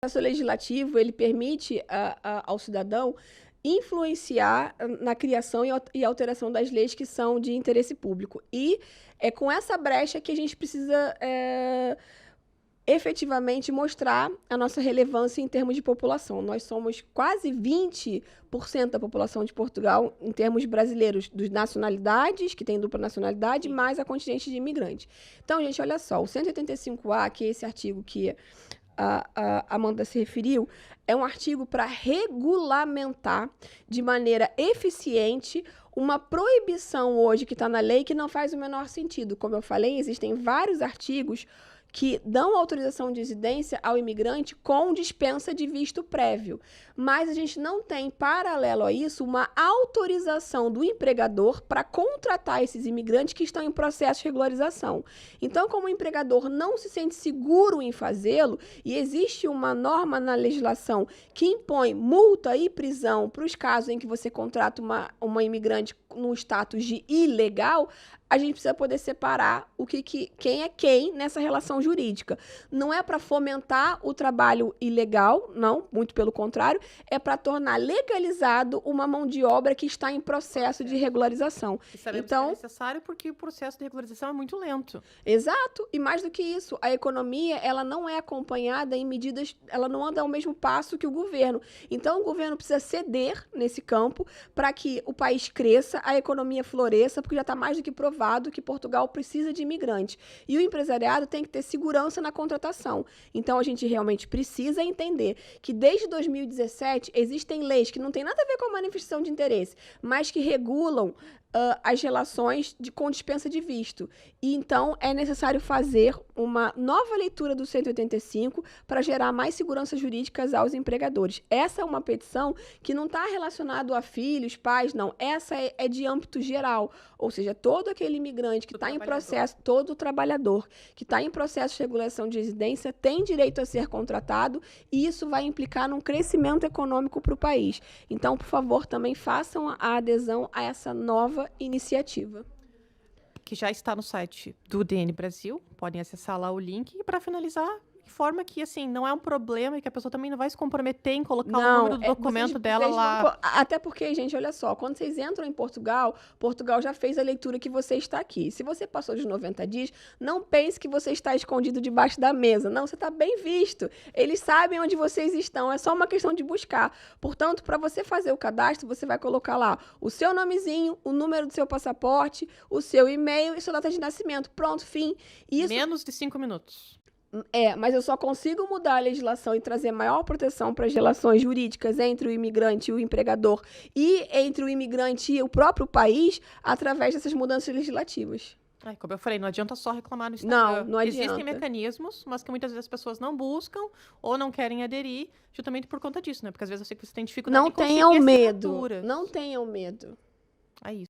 processo legislativo, ele permite ao cidadão influenciar na criação e alteração das leis que são de interesse público. E é com essa brecha que a gente precisa efetivamente mostrar a nossa relevância em termos de população. Nós somos quase 20% da população de Portugal, em termos brasileiros, dos nacionalidades, que tem dupla nacionalidade, mais a contingente de imigrantes. Então, gente, olha só, o 185A, que é esse artigo que a Amanda se referiu, é um artigo para regulamentar de maneira eficiente uma proibição hoje que está na lei que não faz o menor sentido. Como eu falei, existem vários artigos que dão autorização de residência ao imigrante com dispensa de visto prévio. Mas a gente não tem, paralelo a isso, uma autorização do empregador para contratar esses imigrantes que estão em processo de regularização. Então, como o empregador não se sente seguro em fazê-lo, e existe uma norma na legislação que impõe multa e prisão para os casos em que você contrata uma imigrante no status de ilegal, a gente precisa poder separar quem é quem nessa relação jurídica. Não é para fomentar o trabalho ilegal, não, muito pelo contrário, é para tornar legalizado uma mão de obra que está em processo de regularização. E sabemos então, que é necessário porque o processo de regularização é muito lento. Exato, e mais do que isso, a economia, ela não é acompanhada em medidas, ela não anda ao mesmo passo que o governo. Então, o governo precisa ceder nesse campo para que o país cresça, a economia floresça, porque já está mais do que provado que Portugal precisa de imigrantes. E o empresariado tem que ter segurança na contratação. Então, a gente realmente precisa entender que desde 2017 existem leis que não têm nada a ver com a manifestação de interesse, mas que regulam as relações com dispensa de visto. E, então, é necessário fazer uma nova leitura do 185 para gerar mais segurança jurídica aos empregadores. Essa é uma petição que não está relacionada a filhos, pais, não. Essa é de âmbito geral. Ou seja, todo aquele imigrante que está em processo, todo trabalhador que está em processo de regulação de residência tem direito a ser contratado e isso vai implicar num crescimento econômico para o país. Então, por favor, também façam a adesão a essa nova iniciativa. Que já está no site do DN Brasil, podem acessar lá o link. E para finalizar, de forma que, assim, não é um problema e que a pessoa também não vai se comprometer em colocar o número do documento dela lá. Até porque, gente, olha só, quando vocês entram em Portugal, Portugal já fez a leitura que você está aqui. Se você passou dos 90 dias, não pense que você está escondido debaixo da mesa. Não, você está bem visto. Eles sabem onde vocês estão, é só uma questão de buscar. Portanto, para você fazer o cadastro, você vai colocar lá o seu nomezinho, o número do seu passaporte, o seu e-mail e sua data de nascimento. Pronto, fim. Isso... Menos de 5 minutos. Mas eu só consigo mudar a legislação e trazer maior proteção para as relações jurídicas entre o imigrante e o empregador e entre o imigrante e o próprio país através dessas mudanças legislativas. Como eu falei, não adianta só reclamar no Instagram. Não adianta. Existem mecanismos, mas que muitas vezes as pessoas não buscam ou não querem aderir justamente por conta disso, né? Porque às vezes eu sei que você tem dificuldade de conseguir assinatura. Não tenham medo. É isso.